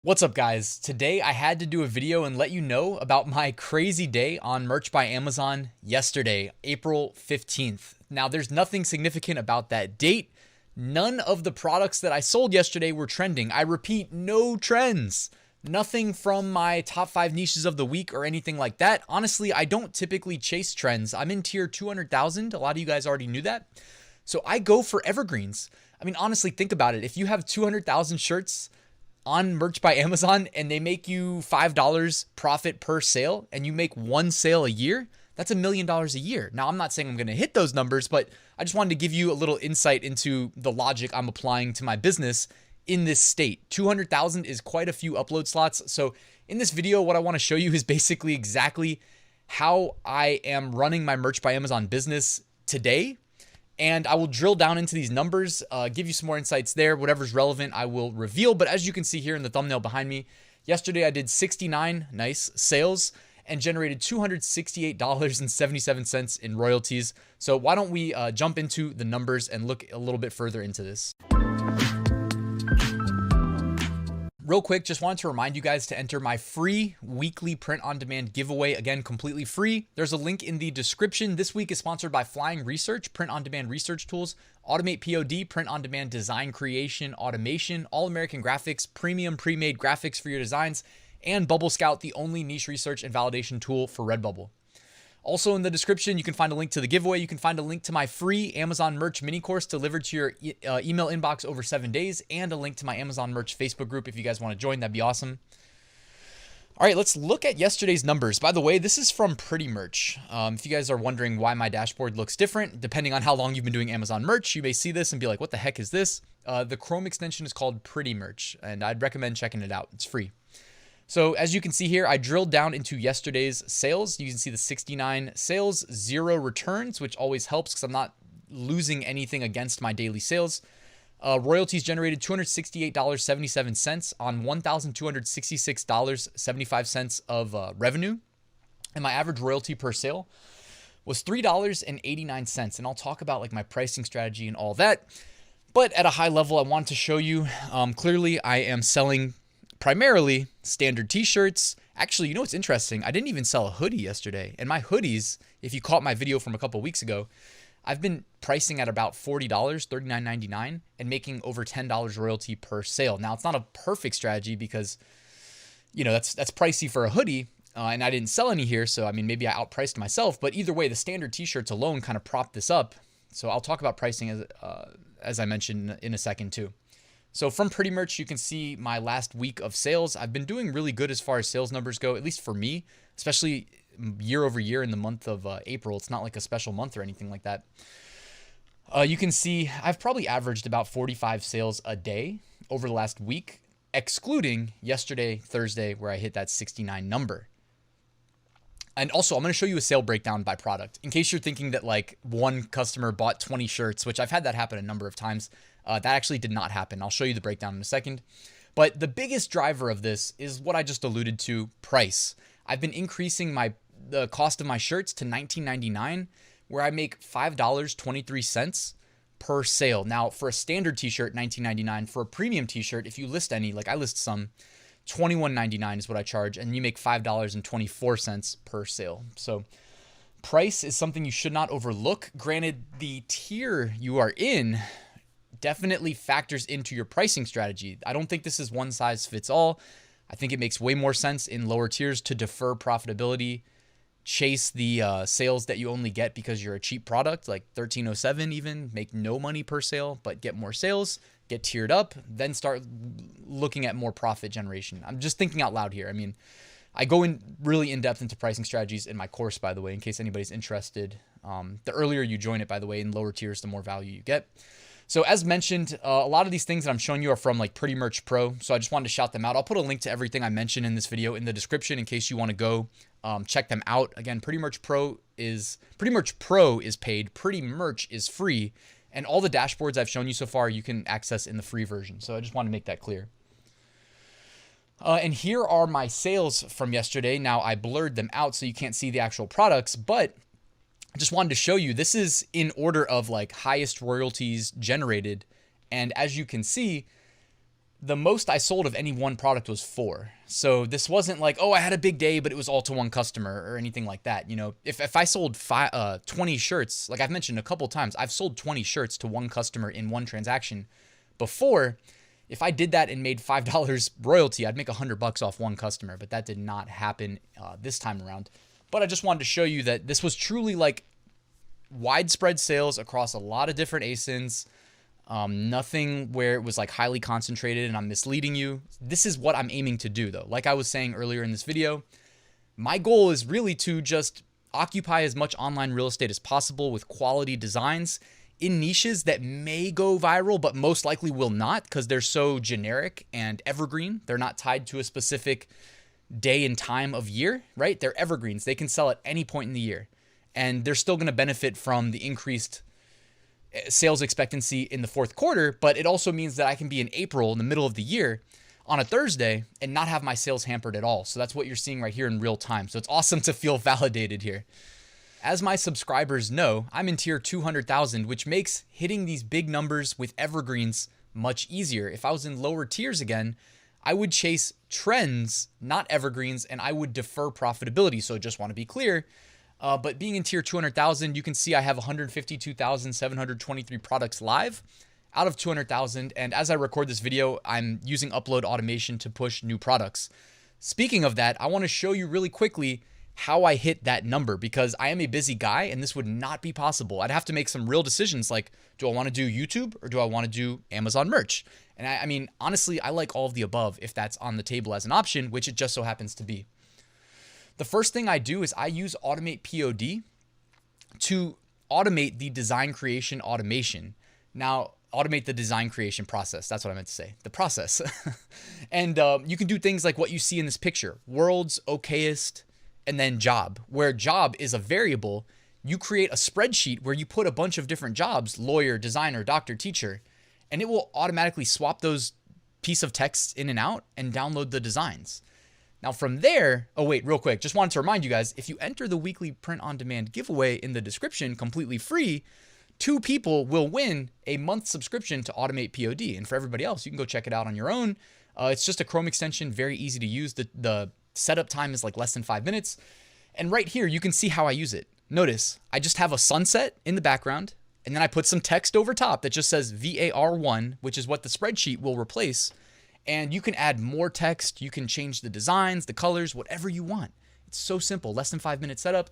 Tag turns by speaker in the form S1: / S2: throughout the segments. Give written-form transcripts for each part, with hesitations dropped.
S1: What's up, guys? Today I had to do a video and let you know about my crazy day on Merch by Amazon yesterday, April 15th. Now, there's nothing significant about that date. None of the products that I sold yesterday were trending. I repeat, no trends. Nothing from my top 5 niches of the week or anything like that. Honestly, I don't typically chase trends. I'm in tier 200,000. A lot of you guys already knew that. So I go for evergreens. I mean, honestly, think about it. If you have 200,000 shirts on Merch by Amazon and they make you $5 profit per sale and you make one sale a year, that's $1 million a year. Now, I'm not saying I'm going to hit those numbers, but I just wanted to give you a little insight into the logic I'm applying to my business in this state. 200,000 is quite a few upload slots. So in this video, what I want to show you is basically exactly how I am running my Merch by Amazon business today. And I will drill down into these numbers, give you some more insights there. Whatever's relevant, I will reveal. But as you can see here in the thumbnail behind me, yesterday I did 69 nice sales and generated $268.77 in royalties. So why don't we jump into the numbers and look a little bit further into this. Real quick, just wanted to remind you guys to enter my free weekly print on demand giveaway. Again, completely free. There's a link in the description. This week is sponsored by Flying Research, print on demand research tools, AutomatePOD, print on demand design creation, automation, All American Graphics, premium pre-made graphics for your designs, and Bubble Scout, the only niche research and validation tool for Redbubble. Also in the description, you can find a link to the giveaway. You can find a link to my free Amazon merch mini course delivered to your email inbox over 7 days, and a link to my Amazon merch Facebook group if you guys want to join. That'd be awesome. All right, let's look at yesterday's numbers. By the way, this is from Pretty Merch. If you guys are wondering why my dashboard looks different, depending on how long you've been doing Amazon merch, you may see this and be like, what the heck is this? The Chrome extension is called Pretty Merch, and I'd recommend checking it out. It's free. So as you can see here, I drilled down into yesterday's sales. You can see the 69 sales, 0 returns, which always helps because I'm not losing anything against my daily sales. Royalties generated $268.77 on $1,266.75 of revenue. And my average royalty per sale was $3.89. And I'll talk about like my pricing strategy and all that. But at a high level, I want to show you, clearly I am selling primarily standard t-shirts. Actually, you know what's interesting? I didn't even sell a hoodie yesterday. And my hoodies, if you caught my video from a couple weeks ago, I've been pricing at about $40, $39.99, and making over $10 royalty per sale. Now, it's not a perfect strategy because, you know, that's pricey for a hoodie, and I didn't sell any here. So, I mean, maybe I outpriced myself. But either way, the standard t-shirts alone kind of prop this up. So I'll talk about pricing as I mentioned in a second too. So from Pretty Merch, you can see my last week of sales. I've been doing really good as far as sales numbers go, at least for me, especially year over year in the month of April. It's not like a special month or anything like that. You can see I've probably averaged about 45 sales a day over the last week, excluding yesterday, Thursday, where I hit that 69 number. And also, I'm going to show you a sale breakdown by product in case you're thinking that like one customer bought 20 shirts, which I've had that happen a number of times. That actually did not happen. I'll show you the breakdown in a second. But the biggest driver of this is what I just alluded to, price. I've been increasing the cost of my shirts to $19.99, where I make $5.23 per sale. Now, for a standard t-shirt, $19.99. For a premium t-shirt, if you list any, like I list some, $21.99 is what I charge, and you make $5.24 per sale. So price is something you should not overlook. Granted, the tier you are in definitely factors into your pricing strategy. I don't think this is one size fits all. I think it makes way more sense in lower tiers to defer profitability, chase the sales that you only get because you're a cheap product, like 1307 even, make no money per sale, but get more sales, get tiered up, then start looking at more profit generation. I'm just thinking out loud here. I mean, I go in really in depth into pricing strategies in my course, by the way, in case anybody's interested. The earlier you join it, by the way, in lower tiers, the more value you get. So as mentioned, a lot of these things that I'm showing you are from like Pretty Merch Pro. So I just wanted to shout them out. I'll put a link to everything I mentioned in this video in the description in case you want to go check them out. Again, Pretty Merch Pro is paid. Pretty Merch is free. And all the dashboards I've shown you so far, you can access in the free version. So I just want to make that clear. And here are my sales from yesterday. Now I blurred them out so you can't see the actual products, but I just wanted to show you, this is in order of like highest royalties generated. And as you can see, the most I sold of any one product was 4. So this wasn't like, oh, I had a big day, but it was all to one customer or anything like that. You know, if I sold 20 shirts, like I've mentioned a couple times, I've sold 20 shirts to one customer in one transaction before. If I did that and made $5 royalty, I'd make $100 off one customer, but that did not happen this time around. But I just wanted to show you that this was truly like widespread sales across a lot of different ASINs. Nothing where it was like highly concentrated and I'm misleading you. This is what I'm aiming to do though. Like I was saying earlier in this video, my goal is really to just occupy as much online real estate as possible with quality designs in niches that may go viral, but most likely will not because they're so generic and evergreen. They're not tied to a specific day and time of year, right? They're evergreens. They can sell at any point in the year and they're still going to benefit from the increased sales expectancy in the fourth quarter, but it also means that I can be in April in the middle of the year on a Thursday and not have my sales hampered at all. So that's what you're seeing right here in real time. So it's awesome to feel validated here. As my subscribers know, I'm in tier 200,000, which makes hitting these big numbers with evergreens much easier. If I was in lower tiers again, I would chase trends, not evergreens, and I would defer profitability. So just want to be clear. But being in tier 200,000, you can see I have 152,723 products live out of 200,000. And as I record this video, I'm using upload automation to push new products. Speaking of that, I want to show you really quickly how I hit that number because I am a busy guy and this would not be possible. I'd have to make some real decisions like, do I want to do YouTube or do I want to do Amazon merch? And I mean, honestly, I like all of the above if that's on the table as an option, which it just so happens to be. The first thing I do is I use AutomatePOD to automate the design creation automation. Now, automate the design creation process. That's what I meant to say, the process. And you can do things like what you see in this picture, world's okayest, and then job, where job is a variable. You create a spreadsheet where you put a bunch of different jobs, lawyer, designer, doctor, teacher, and it will automatically swap those piece of text in and out and download the designs. Now from there, oh wait, real quick, just wanted to remind you guys, if you enter the weekly print on demand giveaway in the description completely free, 2 people will win a month subscription to AutomatePOD. And for everybody else, you can go check it out on your own. It's just a Chrome extension, very easy to use. The setup time is like less than 5 minutes. And right here, you can see how I use it. Notice, I just have a sunset in the background, and then I put some text over top that just says VAR1, which is what the spreadsheet will replace. And you can add more text. You can change the designs, the colors, whatever you want. It's so simple, less than 5 minute setup.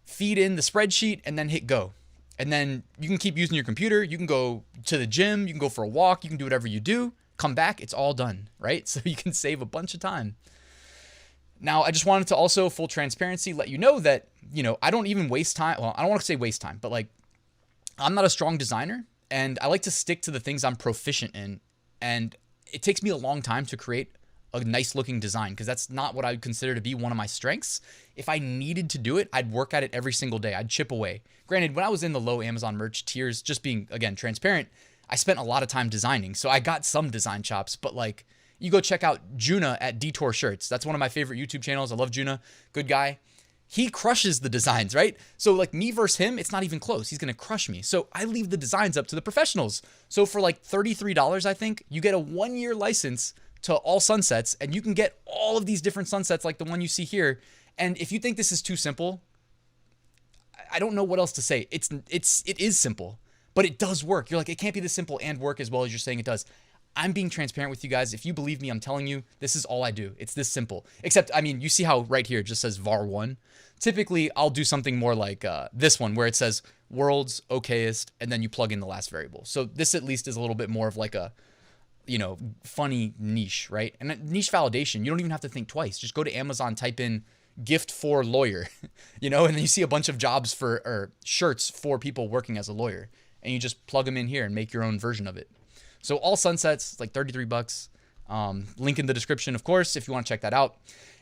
S1: Feed in the spreadsheet and then hit go. And then you can keep using your computer. You can go to the gym. You can go for a walk. You can do whatever you do. Come back. It's all done, right? So you can save a bunch of time. Now, I just wanted to also, full transparency, let you know that, you know, I don't even waste time. Well, I don't want to say waste time, but like, I'm not a strong designer and I like to stick to the things I'm proficient in. And it takes me a long time to create a nice looking design because that's not what I would consider to be one of my strengths. If I needed to do it, I'd work at it every single day. I'd chip away. Granted, when I was in the low Amazon merch tiers, just being, again, transparent, I spent a lot of time designing. So I got some design chops, but like, you go check out Juna at Detour Shirts. That's one of my favorite YouTube channels. I love Juna. Good guy. He crushes the designs, right? So like me versus him, it's not even close. He's going to crush me. So I leave the designs up to the professionals. So for like $33, I think, you get a 1-year license to all sunsets and you can get all of these different sunsets like the one you see here. And if you think this is too simple, I don't know what else to say. It is simple, but it does work. You're like, it can't be this simple and work as well as you're saying it does. I'm being transparent with you guys. If you believe me, I'm telling you, this is all I do. It's this simple. Except, I mean, you see how right here it just says var1. Typically, I'll do something more like this one where it says world's okayest, and then you plug in the last variable. So this at least is a little bit more of like a, you know, funny niche, right? And niche validation, you don't even have to think twice. Just go to Amazon, type in gift for lawyer, you know, and then you see a bunch of jobs for, or shirts for people working as a lawyer. And you just plug them in here and make your own version of it. So all sunsets, like $33. Link in the description, of course, if you want to check that out.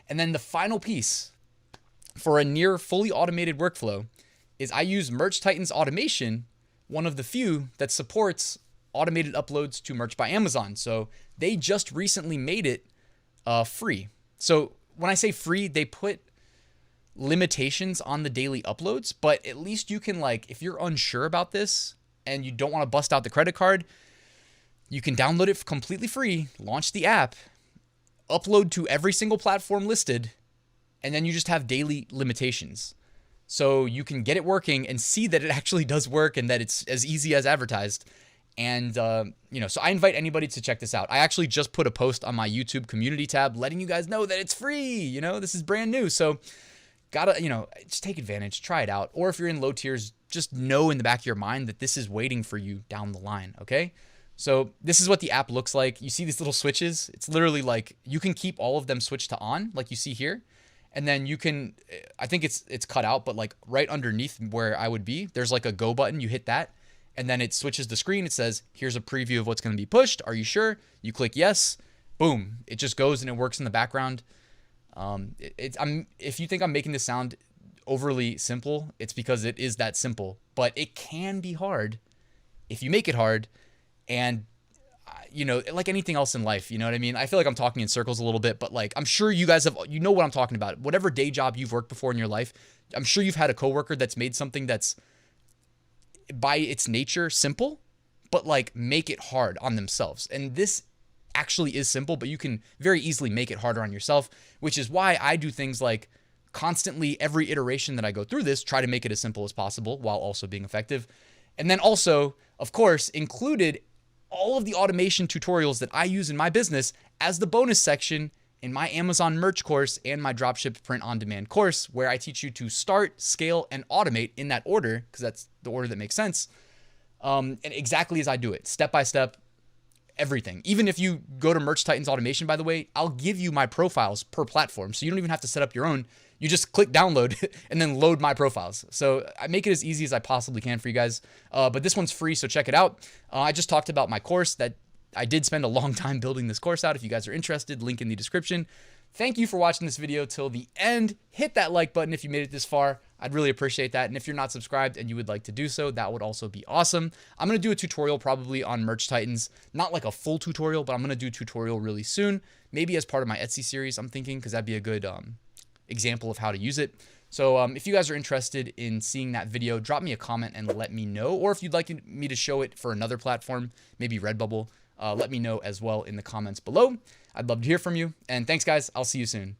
S1: And then the final piece for a near fully automated workflow is I use Merch Titan's automation, one of the few that supports automated uploads to Merch by Amazon. So they just recently made it free. So when I say free, they put limitations on the daily uploads, but at least you can, like, if you're unsure about this and you don't want to bust out the credit card, You can download it completely free, launch the app, upload to every single platform listed, and then you just have daily limitations. So you can get it working and see that it actually does work and that it's as easy as advertised. And, so I invite anybody to check this out. I actually just put a post on my YouTube community tab letting you guys know that it's free. This is brand new. So just take advantage, try it out. Or if you're in low tiers, just know in the back of your mind that this is waiting for you down the line. Okay. So this is what the app looks like. You see these little switches. It's literally like you can keep all of them switched to on, like you see here. And then you can, I think it's cut out, but like right underneath where I would be, there's like a go button. You hit that. And then it switches the screen. It says, here's a preview of what's going to be pushed. Are you sure? You click yes. Boom. It just goes and it works in the background. If you think I'm making this sound overly simple, it's because it is that simple. But it can be hard if you make it hard. And, like anything else in life, you know what I mean? I feel like I'm talking in circles a little bit, but like I'm sure you guys know what I'm talking about. Whatever day job you've worked before in your life, I'm sure you've had a coworker that's made something that's by its nature simple, but like make it hard on themselves. And this actually is simple, but you can very easily make it harder on yourself, which is why I do things like constantly every iteration that I go through this, try to make it as simple as possible while also being effective. And then also, of course, included all of the automation tutorials that I use in my business as the bonus section in my Amazon merch course and my dropship print on demand course, where I teach you to start, scale, and automate in that order, because that's the order that makes sense. And exactly as I do it, step by step, everything. Even if you go to Merch Titans Automation, by the way, I'll give you my profiles per platform. So you don't even have to set up your own. You just click download and then load my profiles. So I make it as easy as I possibly can for you guys. But this one's free, so check it out. I just talked about my course that I did spend a long time building this course out. If you guys are interested, link in the description. Thank you for watching this video till the end. Hit that like button if you made it this far. I'd really appreciate that. And if you're not subscribed and you would like to do so, that would also be awesome. I'm going to do a tutorial probably on Merch Titans. Not like a full tutorial, but I'm going to do a tutorial really soon. Maybe as part of my Etsy series, I'm thinking, because that'd be a good example of how to use it. So if you guys are interested in seeing that video, drop me a comment and let me know. Or if you'd like me to show it for another platform, maybe Redbubble, let me know as well in the comments below. I'd love to hear from you. And thanks, guys. I'll see you soon.